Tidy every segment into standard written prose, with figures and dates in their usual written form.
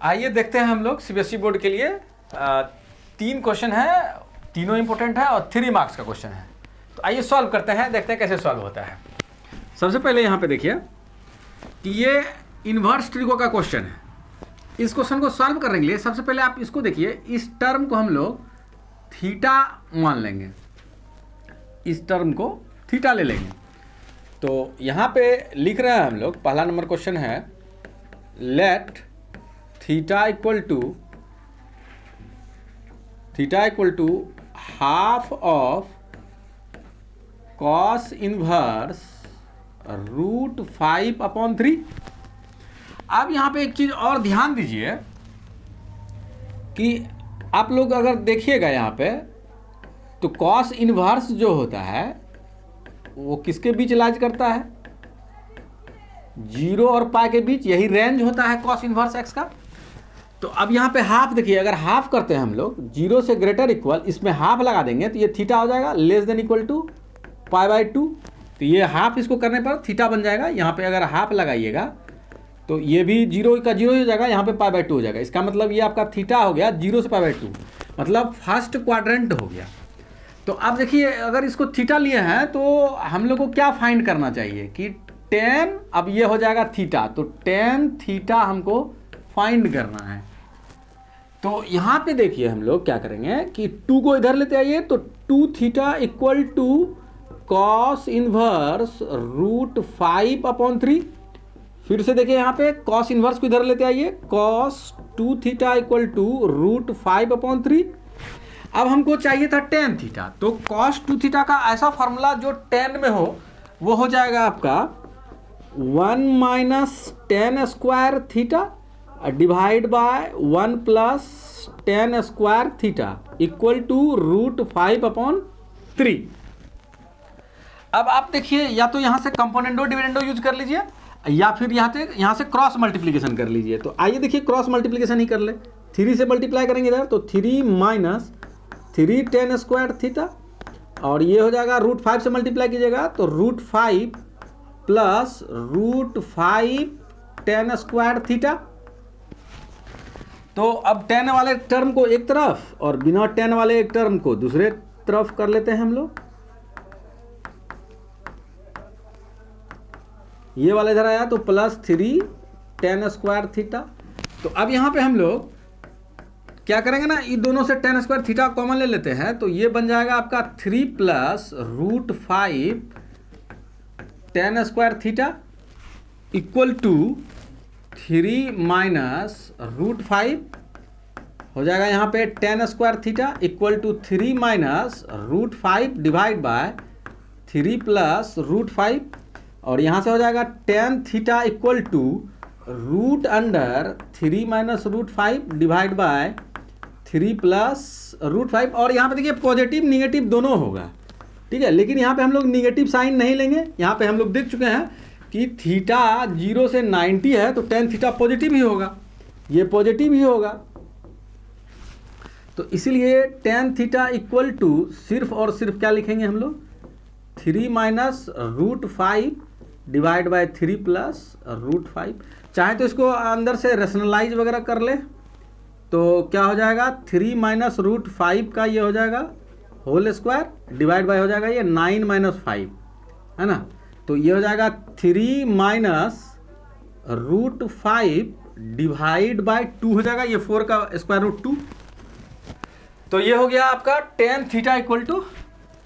आइए देखते हैं हम लोग सीबीएसई बोर्ड के लिए 3 क्वेश्चन है, तीनों इंपॉर्टेंट है और 3 मार्क्स का क्वेश्चन है। तो आइए सॉल्व करते हैं, देखते हैं कैसे सॉल्व होता है। सबसे पहले यहाँ पे देखिए कि ये इन्वर्स ट्रिगो का क्वेश्चन है। इस क्वेश्चन को सॉल्व करने के लिए सबसे पहले आप इसको देखिए, इस टर्म को हम लोग थीटा मान लेंगे, इस टर्म को थीटा ले लेंगे। तो यहाँ पे लिख रहे हैं हम लोग, पहला नंबर क्वेश्चन है, let theta equal to half of cos inverse root 5/3। अब यहाँ पे एक चीज़ और ध्यान दीजिए कि आप लोग अगर देखिएगा यहाँ पे, तो कॉस इनवर्स जो होता है वो किसके बीच लाइज करता है? 0 और पाई के बीच, यही रेंज होता है कॉस इनवर्स एक्स का। तो अब यहाँ पे हाफ देखिए, अगर हाफ करते हैं हम लोग 0 से ग्रेटर इक्वल, इसमें हाफ लगा देंगे तो ये थीटा हो जाएगा, लेस देन इक्वल टू पाई/2। तो ये हाफ इसको करने पर थीटा बन जाएगा। यहाँ पे अगर हाफ लगाइएगा तो ये भी 0 का 0 हो जाएगा, यहाँ पे पाई/2 हो जाएगा। इसका मतलब ये आपका थीटा हो गया 0 से पाई/2, मतलब फर्स्ट क्वाड्रेंट हो गया। तो अब देखिए, अगर इसको थीटा लिए हैं तो हम लोग को क्या फाइंड करना चाहिए कि tan, अब ये हो जाएगा थीटा, तो tan थीटा हमको फाइंड करना है। तो यहाँ पे देखिए हम लोग क्या करेंगे कि 2 को इधर लेते आइए, तो 2 theta equal to cos inverse root 5/3। फिर से देखिए यहाँ पे कॉस इनवर्स को इधर लेते आइए, cos 2 theta equal to root 5/3। अब हमको चाहिए था tan थीटा, तो कॉस 2 थीटा का ऐसा फार्मूला जो tan में हो वो हो जाएगा आपका 1 minus tan square theta divide by 1 plus tan square theta equal to root 5/3। अब आप देखिए, या तो यहाँ से कंपोनेंडो डिविडेंडो यूज कर लीजिए या फिर यहाँ से क्रॉस मल्टीप्लिकेशन कर लीजिए। तो आइए देखिए, क्रॉस मल्टीप्लिकेशन ही कर ले। 3 से मल्टीप्लाई करेंगे इधर, तो 3 माइनस 3 tan स्क्वायर थीटा, और ये हो जाएगा रूट 5 से मल्टीप्लाई कीजिएगा तो root 5 plus root 5 tan square theta. तो अब tan वाले टर्म को एक तरफ और बिना tan वाले एक टर्म को दूसरे तरफ कर लेते हैं हम लोग। ये वाला इधर आया तो प्लस 3 tan स्क्वायर थीटा। तो अब यहाँ पे हम लोग क्या करेंगे ना, ये दोनों से tan स्क्वायर थीटा कॉमन ले लेते हैं, तो ये बन जाएगा आपका 3 plus root 5 tan square theta equal to 3 minus root 5 हो जाएगा यहाँ पे tan square theta equal to 3 minus root 5 divide by 3 plus root 5, और यहाँ से हो जाएगा tan theta equal to root under 3 minus root 5 divide by 3 plus root 5। और यहाँ पे देखिए पॉजिटिव निगेटिव दोनों होगा, ठीक है, लेकिन यहाँ पे हम लोग निगेटिव साइन नहीं लेंगे। यहाँ पे हम लोग देख चुके हैं कि थीटा 0 से 90 है तो tan थीटा पॉजिटिव ही होगा, ये पॉजिटिव ही होगा। तो इसीलिए tan थीटा इक्वल टू सिर्फ और सिर्फ क्या लिखेंगे हम लोग, 3 minus root 5 divide by 3 plus root 5। चाहे तो इसको अंदर से रेशनलाइज वगैरह कर ले, तो क्या हो जाएगा 3 माइनस रूट 5 का ये हो जाएगा होल स्क्वायर डिवाइड बाय हो जाएगा ये 9 माइनस 5, है ना। तो ये हो जाएगा 3 माइनस रूट 5 डिवाइड बाय 2 हो जाएगा, ये 4 का स्क्वायर रूट 2। तो ये हो गया आपका tan theta equal to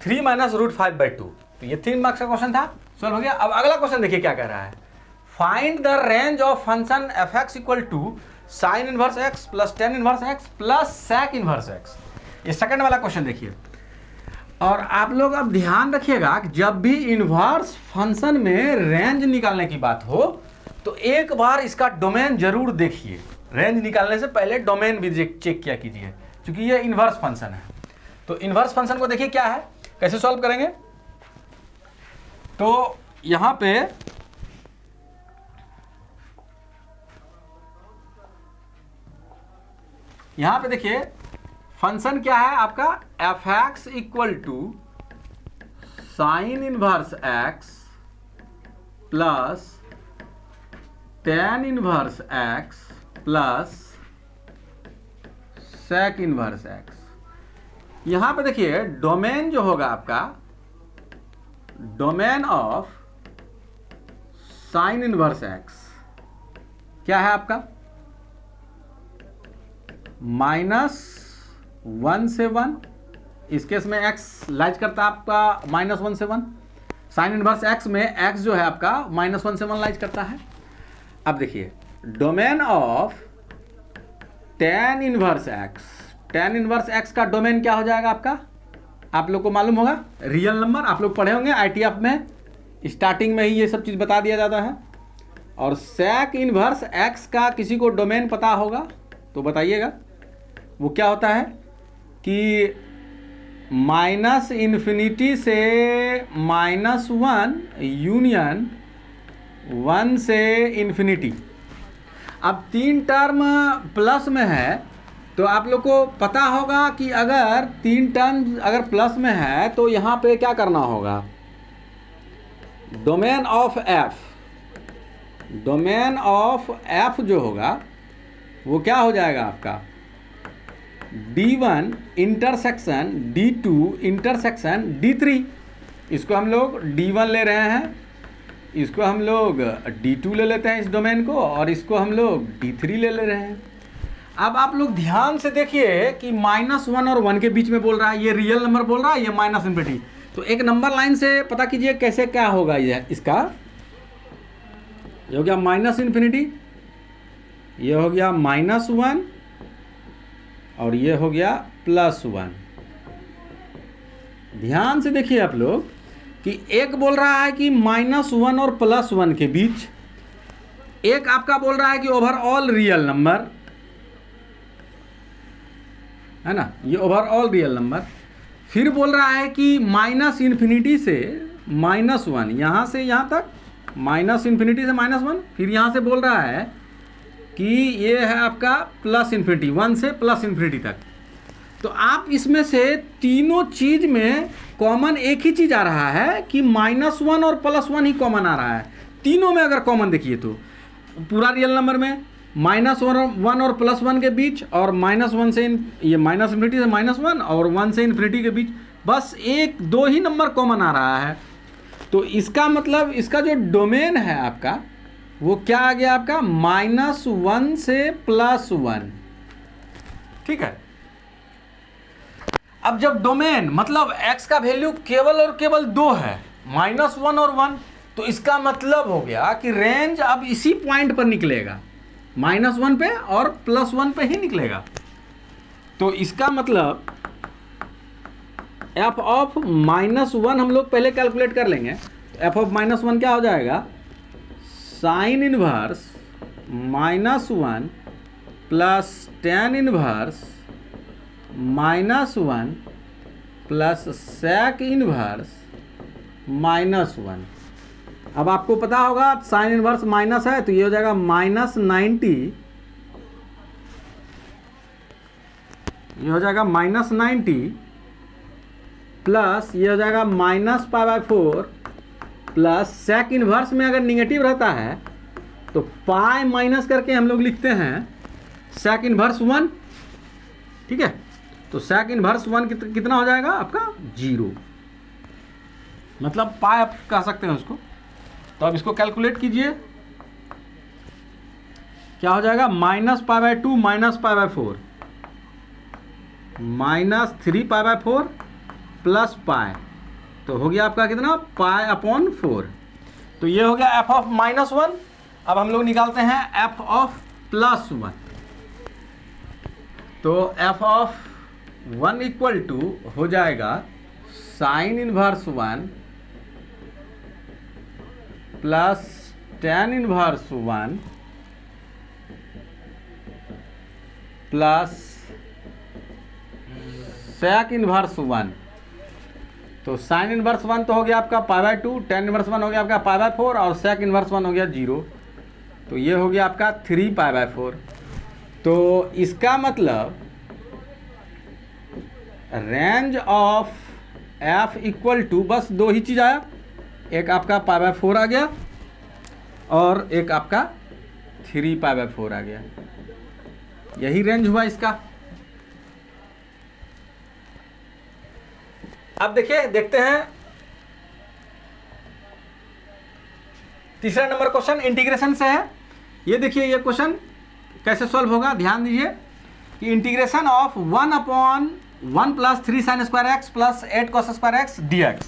3 minus root 5/2। तो ये 3 मार्क्स का क्वेश्चन था, सॉल्व हो गया। अब अगला क्वेश्चन देखिए क्या कह रहा है, find the range of function f(x) equal to sine inverse x plus tan inverse x plus sec inverse x। ये सेकंड वाला क्वेश्चन देखिए। और आप लोग अब ध्यान रखिएगा कि जब भी इनवर्स फंक्शन में रेंज निकालने की बात हो तो एक बार इसका डोमेन जरूर देखिए। रेंज निकालने से पहले डोमेन भी चेक किया कीजिए, क्योंकि ये इनवर्स फंक्शन है। तो इनवर्स फंक्शन को देखिए क्या है, कैसे सॉल्व करेंगे। तो यहाँ पे देखिए फंक्शन क्या है आपका, f(x) equal to sine inverse x plus tan inverse x plus sec inverse x। यहां पे देखिए डोमेन जो होगा आपका, domain of sine inverse x क्या है आपका, -1 से 1। इस केस में x लाइज करता है आपका -1 से 1। साइन इनवर्स x में x जो है आपका -1 से 1 लाइज करता है। अब देखिए domain of tan inverse x, tan inverse x का डोमेन क्या हो जाएगा आपका, आप लोग को मालूम होगा, रियल नंबर। आप लोग पढ़े होंगे ITF में, स्टार्टिंग में ही ये सब चीज़ बता दिया जाता है। और sec इनवर्स x का किसी को डोमेन पता होगा तो बताइएगा, वो क्या होता है कि -∞ से -1 यूनियन 1 से ∞। अब 3 टर्म प्लस में है तो आप लोग को पता होगा कि अगर 3 टर्म अगर प्लस में है तो यहाँ पे क्या करना होगा, domain of f, domain of f जो होगा वो क्या हो जाएगा आपका, D1 intersection D2 intersection D3। इसको हम लोग D1 ले रहे हैं, इसको हम लोग D2 ले लेते हैं इस डोमेन को, और इसको हम लोग D3 ले रहे हैं। अब आप लोग ध्यान से देखिए कि -1 और 1 के बीच में बोल रहा है, ये रियल नंबर बोल रहा है, ये -∞। तो एक नंबर लाइन से पता कीजिए कैसे क्या होगा ये इसका। ये हो गया -∞, ये हो गया -1 और ये हो गया +1। ध्यान से देखिए आप लोग कि एक बोल रहा है कि -1 और +1 के बीच, एक आपका बोल रहा है कि ओवरऑल रियल नंबर है ना, ये ओवरऑल रियल नंबर। फिर बोल रहा है कि -∞ से -1, यहाँ से यहाँ तक, -∞ से -1। फिर यहाँ से बोल रहा है कि ये है आपका +∞, 1 से +∞ तक। तो आप इसमें से तीनों चीज़ में कॉमन एक ही चीज़ आ रहा है कि -1 और +1 ही कॉमन आ रहा है। तीनों में अगर कॉमन देखिए तो पूरा रियल नंबर में -1 और +1 के बीच, और -1 से ये -∞ से -1 और 1 से ∞ के बीच, बस 1-2 ही नंबर कॉमन आ रहा है। तो इसका मतलब इसका जो डोमेन है आपका वो क्या आ गया आपका, -1 से +1। ठीक है। अब जब डोमेन मतलब x का वैल्यू केवल और केवल 2 है, -1 और 1, तो इसका मतलब हो गया कि रेंज अब इसी पॉइंट पर निकलेगा, -1 पे और +1 पे ही निकलेगा। तो इसका मतलब f ऑफ -1 हम लोग पहले कैलकुलेट कर लेंगे। f ऑफ -1 क्या हो जाएगा, sine inverse -1 plus tan inverse -1 plus sec inverse -1। अब आपको पता होगा साइन इनवर्स माइनस है तो ये हो जाएगा -90, ये हो जाएगा -90 प्लस ये हो जाएगा -π/4 प्लस sec इनवर्स में अगर निगेटिव रहता है तो पाई माइनस करके हम लोग लिखते हैं sec इनवर्स 1। ठीक है, तो sec इनवर्स 1 कितना हो जाएगा आपका, 0, मतलब पाई आप कह सकते हैं उसको। तो अब इसको कैलकुलेट कीजिए, क्या हो जाएगा, -π/2 -π/4 -3π/4 प्लस पाई, तो हो गया आपका कितना, π/4। तो ये हो गया f ऑफ -1। अब हम लोग निकालते हैं f ऑफ +1। तो f ऑफ 1 इक्वल टू हो जाएगा sine inverse 1 plus tan inverse 1 plus sec inverse 1। तो साइन इनवर्स 1 तो हो गया आपका π/2, tan इनवर्स 1 हो गया आपका π/4 और sec इनवर्स 1 हो गया 0। तो ये हो गया आपका 3π/4। तो इसका मतलब range of f equal to, बस 2 ही चीज़ आया, एक आपका π/4 आ गया और एक आपका 3π/4 आ गया। यही रेंज हुआ इसका। अब देखिए, देखते हैं तीसरा नंबर क्वेश्चन इंटीग्रेशन से है। ये देखिए, ये क्वेश्चन कैसे सॉल्व होगा, ध्यान दीजिए कि integration of 1/1 plus 3 sin square x plus 8 cos square x dx।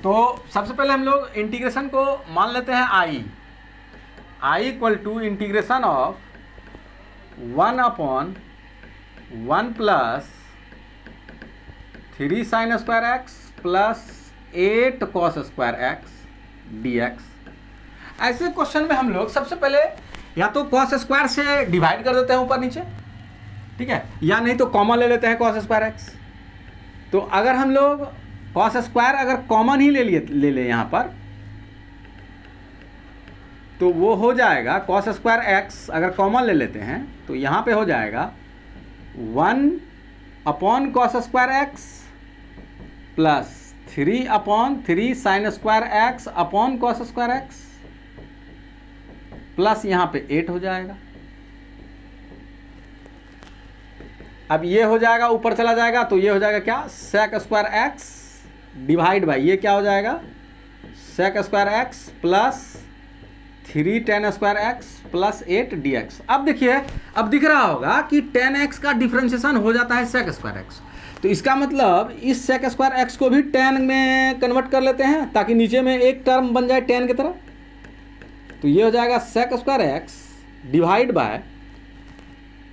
तो सबसे पहले हम लोग इंटीग्रेशन को मान लेते हैं i equal to integration of 1/1 plus 3 sin square x plus 8 cos square x dx। ऐसे क्वेश्चन में हम लोग सबसे पहले या तो cos स्क्वायर से डिवाइड कर देते हैं ऊपर नीचे, ठीक है, या नहीं तो कॉमन ले लेते हैं cos स्क्वायर एक्स। तो अगर हम लोग cos स्क्वायर अगर कॉमन ही ले ले यहाँ पर, तो वो हो जाएगा cos स्क्वायर एक्स अगर कॉमन ले लेते हैं तो यहाँ पे हो जाएगा 1/cos square x plus 3/3 sin square x upon cos square x plus यहाँ पे 8 हो जाएगा। अब ये हो जाएगा, ऊपर चला जाएगा तो ये हो जाएगा क्या, sec square x divide by ये क्या हो जाएगा, sec square x plus 3 tan square x plus 8 dx। अब देखिए, अब दिख रहा होगा कि tan x का डिफ्रेंशिएशन हो जाता है sec स्क्वायर एक्स, तो इसका मतलब इस sec स्क्वायर एक्स को भी tan में कन्वर्ट कर लेते हैं ताकि नीचे में एक टर्म बन जाए tan की तरह। तो ये हो जाएगा sec square x divide by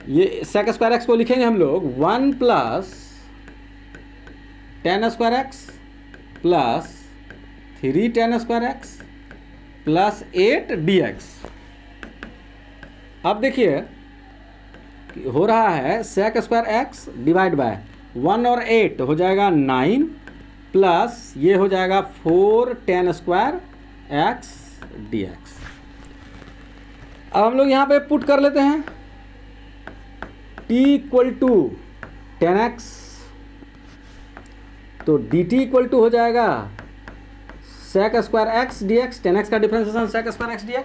ये sec स्क्वायर एक्स को लिखेंगे हम लोग 1 plus tan square x plus 3 tan square x plus 8 dx। अब देखिए हो रहा है sec square x divide by 1 और 8 हो जाएगा 9 प्लस ये हो जाएगा 4 tan स्क्वायर एक्स dx। अब हम लोग यहाँ पे पुट कर लेते हैं t equal to tan x, तो dt इक्वल टू हो जाएगा sec square x dx, tan x का differentiation sec square x dx।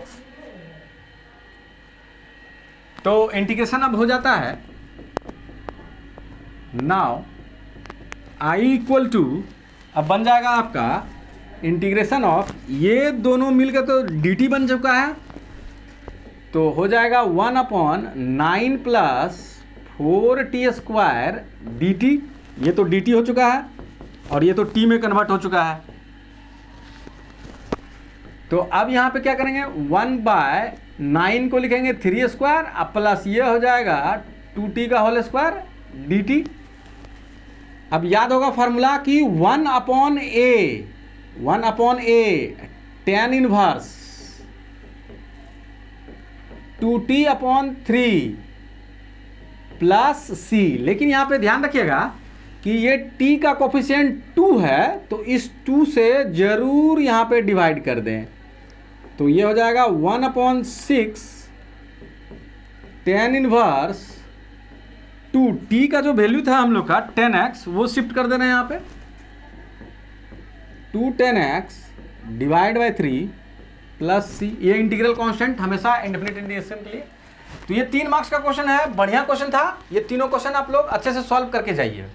तो इंटीग्रेशन अब हो जाता है नाउ i इक्वल टू, अब बन जाएगा आपका इंटीग्रेशन ऑफ ये दोनों मिलकर तो dt बन चुका है, तो हो जाएगा 1/9 प्लस 4t स्क्वायर dt। ये तो dt हो चुका है और ये तो t में कन्वर्ट हो चुका है। तो अब यहाँ पे क्या करेंगे, 1/9 को लिखेंगे 3 स्क्वायर प्लस ये हो जाएगा 2t का होल स्क्वायर dt। अब याद होगा फॉर्मूला कि 1/a tan inverse 2t/3 plus c। लेकिन यहाँ पे ध्यान रखिएगा कि ये t का कोफिशिएंट 2 है, तो इस 2 से जरूर यहाँ पे डिवाइड कर दें, तो ये हो जाएगा 1/6 tan इनवर्स 2 t का जो वैल्यू था हम लोग का 10x वो शिफ्ट कर देना है यहाँ पे, 2 10x divide by 3 plus c। ये इंटीग्रल कांस्टेंट हमेशा इंडेफिनिट इंटीग्रेशन के लिए। तो ये 3 मार्क्स का क्वेश्चन है, बढ़िया क्वेश्चन था। ये तीनों क्वेश्चन आप लोग अच्छे से सॉल्व करके जाइए।